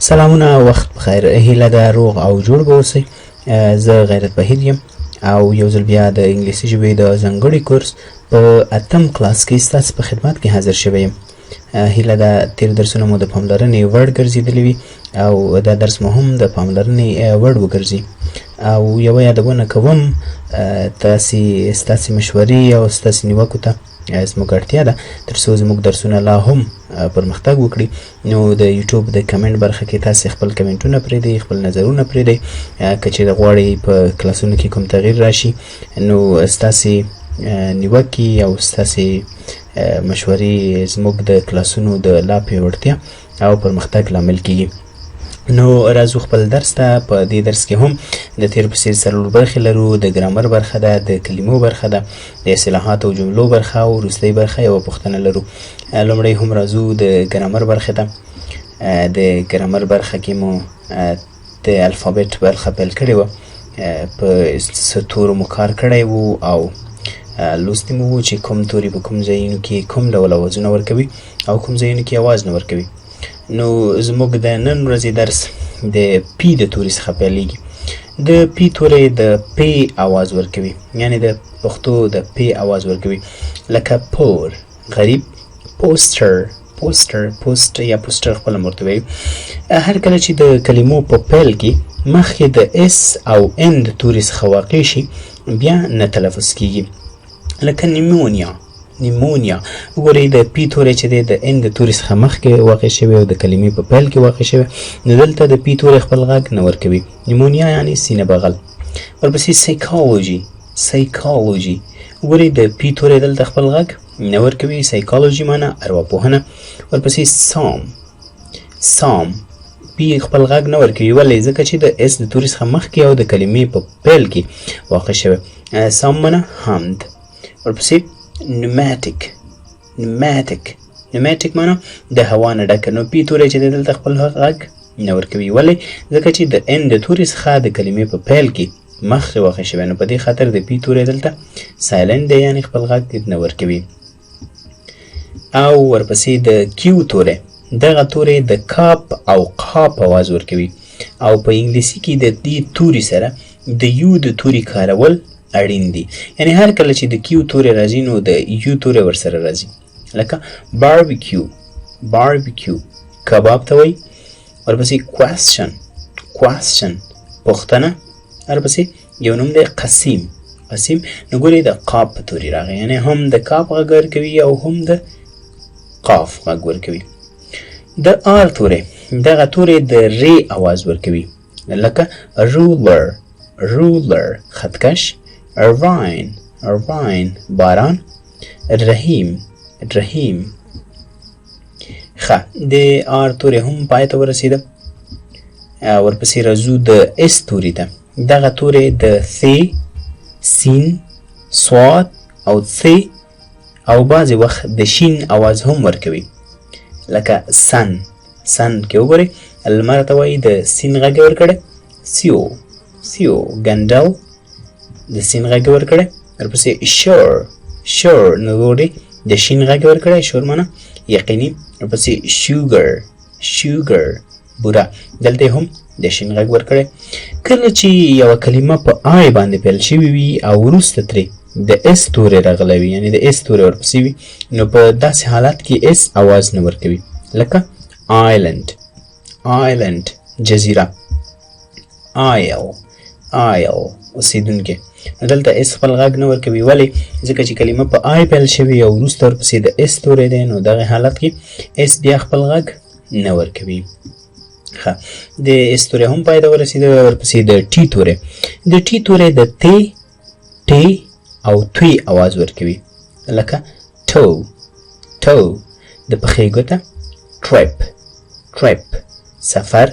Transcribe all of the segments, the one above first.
سلامونه، وخت بخیر. هیله ده روغ او جوړ به اوسئ. زه غیرت بهیر یم او یو ځل بیا د انګلیسي ژبې د ځانګړي کورس په 8م کلاس کې ستاسو په خدمت کې حاضر شوی یم. هیله ده تیر درسونه مو د پاملرنې وړ ګرځېدلي وي او دا درس مو هم د پاملرنې وړ وګرځي. او یوه یادونه کوم، ستاسې مشورې او ستاسې نیوکو ته زموږ اړتیا ده تر څو زموږ درسونه لا هم پرمختګ وکړي. نو د یوټیوب د کمنټ برخه کې تاسې خپل کمنټونه پرېږدئ، خپل نظرونه پرېږدئ. که چېرې غواړئ په کلاسونو کې کوم تغییر راشي، نو ستاسې نیوکې او ستاسې مشورې زموږ د کلاسونو د لا پیاوړتیا او پرمختګ لامل کیږي. نو راځو خپل درس ته. په دې درس کې هم د تیر په څېر څلور برخې لرو. د ګرامر برخه ده، د کلمو برخه ده، د اصطلاحاتو او جملو برخه او وروستۍ برخه یوه پوښتنه لرو. لومړی هم راځو د ګرامر برخې ته. د ګرامر برخه کې مو د الفابet برخه پیل کړې وه، په څه تورو مو کار کړی و او لوستي مو و چې کوم توري په کوم ځایونو کې کوم ډول اوازونه ورکوي او کوم ځایونو کې اواز نه ورکوي. نو زموږ د نن ورځې درس د پی د توري څخه پیلیږي. د پی توری د پی اواز ورکوي، یعنی د پښتو د پی اواز ورکوي، لکه پور، غریب، پوسټر، پوسټ یا پوسټر خپله ورته وایي. هر کله چې د کلمو په پیل کې مخکې د اس او ان د توري څخه واقع شي بیا نه تلفظ کیږي، لکه نیمونیا. وګورئ د پی توری چې دی د ان د توري څخه مخکې واقع شوی او د کلمې په پیل کې واقع شوی، نو دلته د پی توری خپل غږ نه ورکوي. نیمونیا یعنی سینه بغل. ورپسې سایکالوجي. وګورئ د پی توری دلته خپل غږ نه ورکوي. سایکالوجي معنی ارواپوهنه. ورپسې سام پی خپل غږ نه ورکوي. ولې؟ ځکه چې د اس د توري څخه مخکې او د کلمې په پیل کې واقع شوی. سام معنی حمد. ورپسې نوماتیک معنی د هوا نه ډکه. نو پی توری چې دی دلته خپل غږ نه ورکوي. ولې؟ ځکه چې د ان د توري څخه د کلمې په پیل کې مخکې واقع شوی، نو په دې خاطر د پی توری دلته سایلنت دی، یعنی خپل غږ نه ورکوي. او ورپسې د کیو توری، دغه توری د کاپ او قاپ اواز ورکوي. او په انګلیسي کې د دې توري سره د یو د توري کارول اړین دي، یعنی هر کله چې د کیو توری راځي نو د یو توری ورسره راځي، لکه باربیکیو کباب ته وایي. ورپسې کواسچن پوښتنه. ورپسې یو نوم دی قسیم. نو ګورئ د قاف په توري راغی، یعنی هم د کاف غږ ورکوي او هم د قاف غږ ورکوي. د آر توری، دغه توری د ری اواز ورکوي، لکه رولر خطکش، اروین باران، رحیم. د آر توری هم پای ته ورسیده. ورپسې راځو د اس توری ته. دغه توری د ث، سین، صاد او ث او بعضې وخت د شین اواز هم ورکوي، لکه سن کې وګورئ لمر ته وایي د سین غږ ورکړی. سیو ګنډل د سین غږ ورکړی. ورپسې شور نو وګورئ د شین غږ ورکړی، شور معنی یقیني. ورپسې شوګر بوره، دلته هم د شین غږ ورکړی. کله چې یوه کلمه په آی باندې پیل شوي وي او وروسته ترې د اس توری راغلی وي، یعنی د اس توری ورپسې وي، نو په داسې حالت کې اس اواز نه ورکوي، لکه آیلند جزیره، آیل اوسیدونکی. نو دلته اس خپل غږ نه ورکوي. ولې؟ ځکه چې کلمه په آی پیل شوي او وروسته ورپسې د اس توری دی، نو دغه حالت کې اس بیا خپل غږ نه ورکوي. د اس توری هم پای ته ورسېده. ورپسې د ټي توری. د ټي توری د تی او توی اواز ورکوي، لکه ټو د پښې ګوته، ټریپ سفر.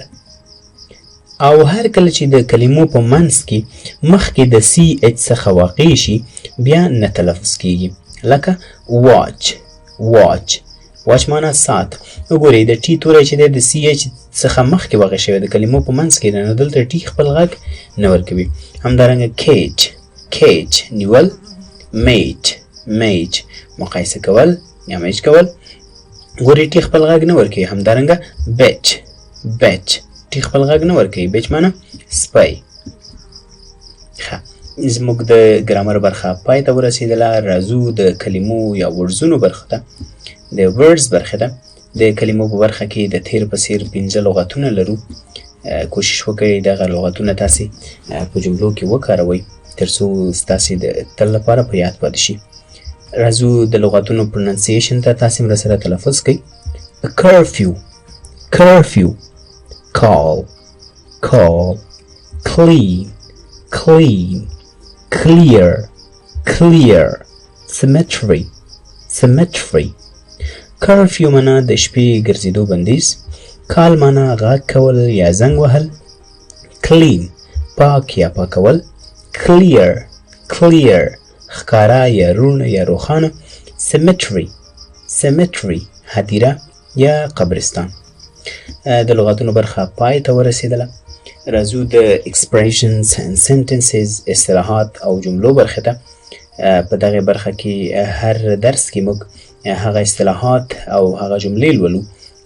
او هر کله چې د کلمو په منځ کې مخکې د سی اچ څخه واقع شي بیا نه تلفظ کیږي، لکه واچ معنی ساعت. وګورئ د ټي توری چې دی د سی اچ څخه مخکې واقع شوی د کلمو په منځ کې، نو دلته ټي خپل غږ نه ورکوي. همدارنګه کیج نیول، میج مقایسه کول یا میج کول، ګورئ ټي خپل غږ نه ورکوي. همدارنګه bet ټي خپل غږ نه ورکوي bet معنی سپی ښه زموږ د ګرامر برخه پای ته ورسېدله راځو د کلمو یا ورځونو برخه ته د words برخه ته د کلمو په برخه کې د تیر په څیر 5 لغتونه لرو کوشش وکړئ دغه لغتونه تاسې په جملو کې وکاروئ تر څو ستاسې د تل لپاره په یاد پاتې شي راځو د لغتونو پروننسیشن ته تاسې مره سره تلفظ کړئ curfew curfew call call clean clean clear clear cemetery cemetery curfew معنا د شپې ګرځېدو بندیز call معنا غږ کول یا زنګ وهل clean پاک یا پاکول clear clear ښکارا یا روڼ یا روښانه cemetery cemetery هدیره یا قبرستان د لغتونو برخه پای ته ورسېدله راځو د expressions and sentences اصطلاحات او جملو برخه ته په دغه برخه کې هر درس کې موږ هغه اصطلاحات او هغه جملې لولو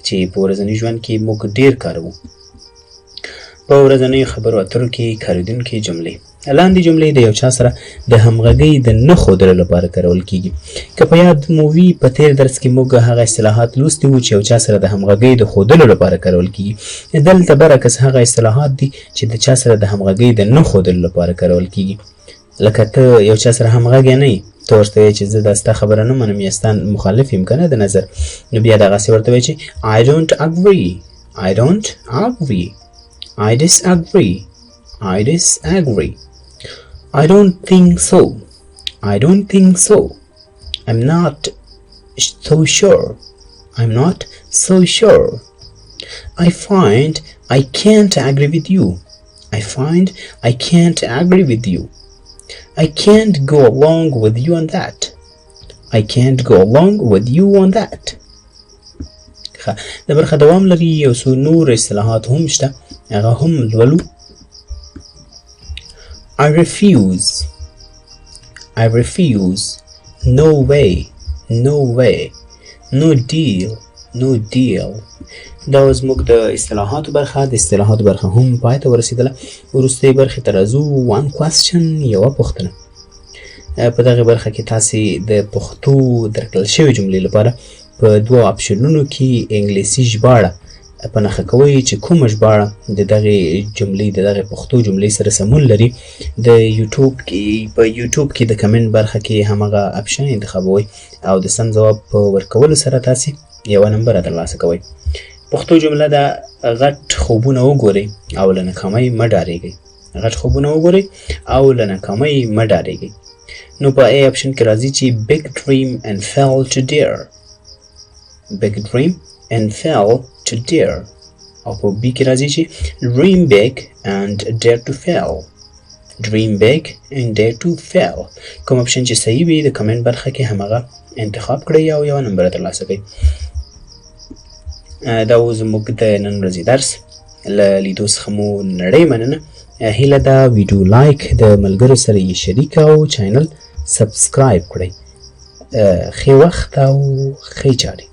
چې په ورځني ژوند کې موږ ډیر کاروو په ورځنیو خبرو اترو کې کارېدونکې جملې لاندې جملې د یو چا سره د همغږۍ د نه ښودلو لپاره کارول کیږي که په یاد مو وي په تیر درس کې موږ هغه اصطلاحات لوستي وو چې یو چا سره د همغږۍ د ښودلو لپاره کارول کیږي دلته برعکس هغه اصطلاحات دي چې د چا سره د همغږۍ د نه ښودلو لپاره کارول کیږي لکه ته یو چا سره همغږی نه یې ته ورته وایې چې زه دا ستا خبره نه منم یا ستا مخالف یم که نه د نظر نو بیا دغسې ورته وایې چې I don't agree I don't agree I disagree I disagree I don't think so I don't think so I'm not so sure I'm not so sure I find I can't agree with you I find I can't agree with you I can't go along with you on that I can't go along with you on that د برخه دوام لري یو څو نور اصطلاحات هم شته هغه هم لولو I refuse I refuse no way no way no deal no deal دا زموږ د اصطلاحاتو برخه د اصطلاحاتو برخه هم پای ته ورسېدله وروستۍ برخې ته راځو one question یوه پوښتنه په دغه برخه کې تاسې د پښتو درکړل شوې جملې لپاره په دوو آپشنونو کې انګلیسي ژباړه په نښه کوئ چې کومه ژباړه د دغې جملې د دغې پښتو جملې سره سمون لري د یوټیوب کې په یوټیوب کې د کمنټ برخه کې همغه آپشن انتخابوئ او د سم ځواب په ورکولو سره تاسې یوه نمبره ترلاسه کوئ پښتو جمله ده غټ خوبونه وګورئ او له ناکامۍ مه ډارېږئ غټ خوبونه وګورئ او له ناکامۍ مه ډارېږئ نو په ای آپشن کې راځي چې big dream and fell to dare big dream and fell to dare او په بی کې راځي چې dream big and dare to fail dream big and dare to fail کوم آپشن چې صحیح وي د کمنټ برخه کې همغه انتخاب کړئ او یوه نمبره ترلاسه کړئ دا و زموږ د نن ورځې درس له لیدو څخه مو نړۍ مننه هیله ده ویډیو لایک د ملګرو سره یې شریک او چینل سبسکرایب کړئ ښه وخت او ښې چارې